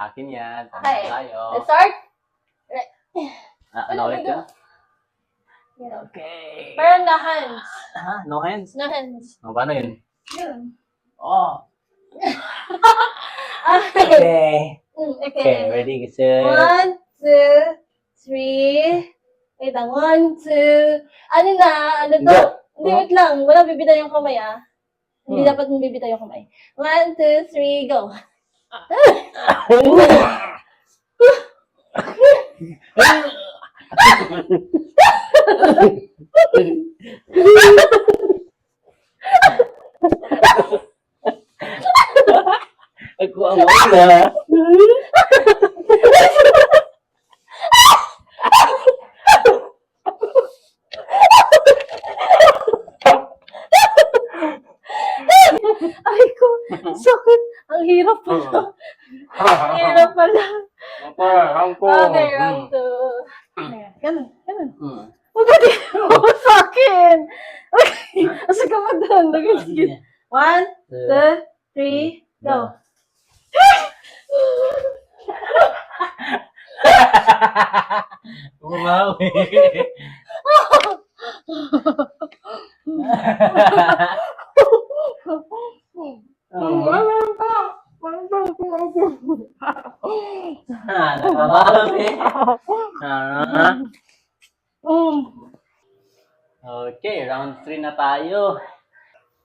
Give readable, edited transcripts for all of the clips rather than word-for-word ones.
Akin yan. Okay. Tayo. Let's start. Ano ulit yun? Yeah. Okay. Pero no hands. Ha? No hands? No hands. O, paano yun? Yun. Oh. Okay. Okay. Okay, Okay. ready? Kasi... 1, 2, 3. Wait lang. 1, 2. Ano na? Ano to? Go. Hindi, wait lang. Wala bibitaw yung kamay, ah. Hindi dapat mong bibitaw yung kamay. 1, 2, 3, go. Ako ang wala. Ay ko, sakit. Ang hirap pala. Ang hirap pala. Okay, round 2. Ayan, ganun, ganun. Huwag ka din mo sa akin. Okay, asa ka pa doon. Sige. 1, 2, 3, go. Umawi. Nakabawi. Okay, round 3 na tayo.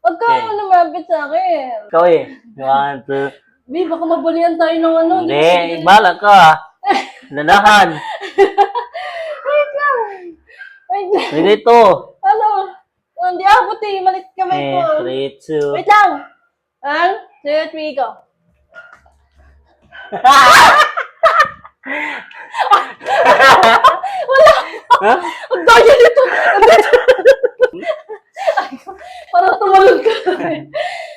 Huwag ka lumapit sa akin. Ikaw eh. 1, 2. Bi, baka mabulian tayo ng ano. Hindi, bala ka. Lalahan. Wait lang. Wait lang. Hindi to. Ano? Hindi abot eh. Malit kamay ko. 3, 2. Wait lang. 1, 2, 3, go. Wala. Ang daya nito. Ay, parang tumalog ka.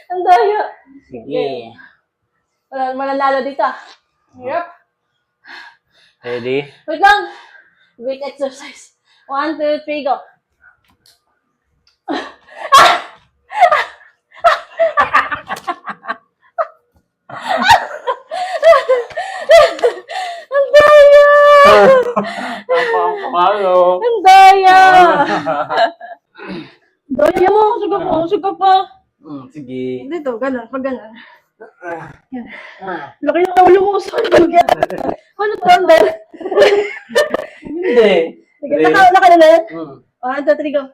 Ang daya. Sige. Wala mananalo dito. Hirap. Ready? Wait lang. Wait exercise. 1, 2, 3, go. Ang daya! Palo. Ang daya! Daya mo, suga pa. Sige. Dito, ganun, pag ganun. Yan. Laki ng ulo mo, sorry. Ano to, Ander? Hindi. Sige, naka na yan? 1, 2, 3, go.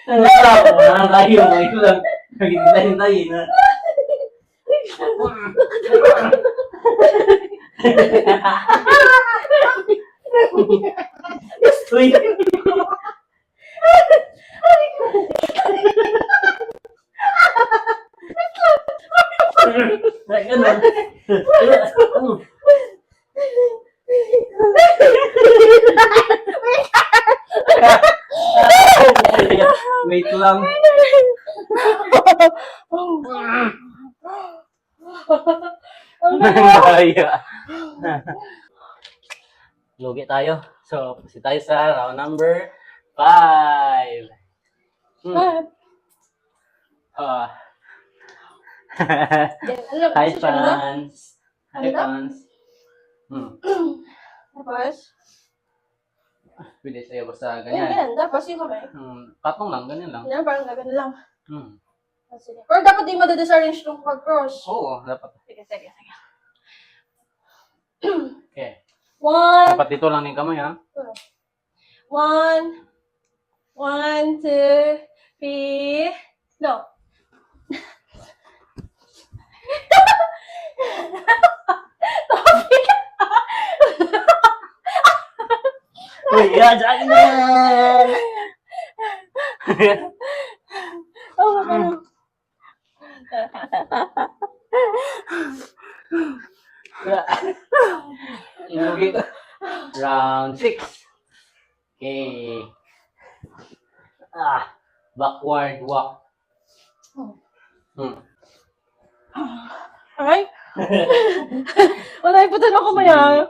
Nakakayo mo. Ito lang. Naghintayin na. Uy. Ganun. Wait lang. Ang daya. Kaya. Lugi tayo. So, kasi tayo sa round number 5. Hi, fans. Hi, fans. Tapos? Pwede sa'yo basta Ganyan. ganyan. Tapos yung kamay. Patong lang, ganyan lang. Yan, parang gagano lang. Hmm. Sige. Pero dapat di madidisarrange nung pag-cross. Oo, dapat. Sige. Okay. 1, Dapat dito lang yung kamay, ha? 1, 2, 3, go. Uy, yan, saan yan? Oh, ano? Inugi. Round 6. Okay. Backward walk. Ay! Wala, iputan ako maya.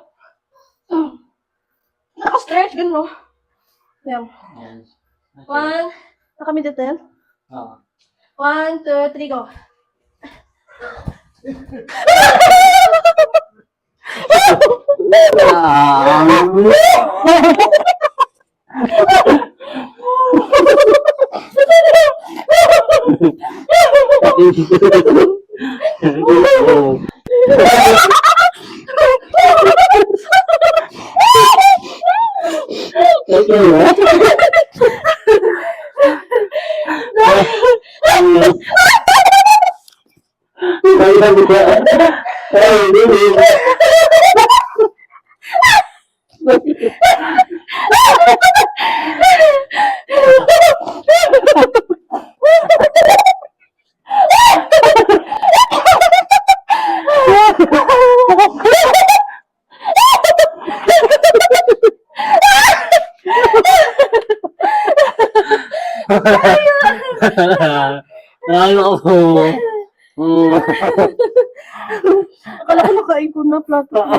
Naka-stretch, ganun mo. Yan. Yan. Okay. One. Nakamit yan? Oo. 1, 2, 3, go. Ano ako? Akala ko nakaipon na plato ko.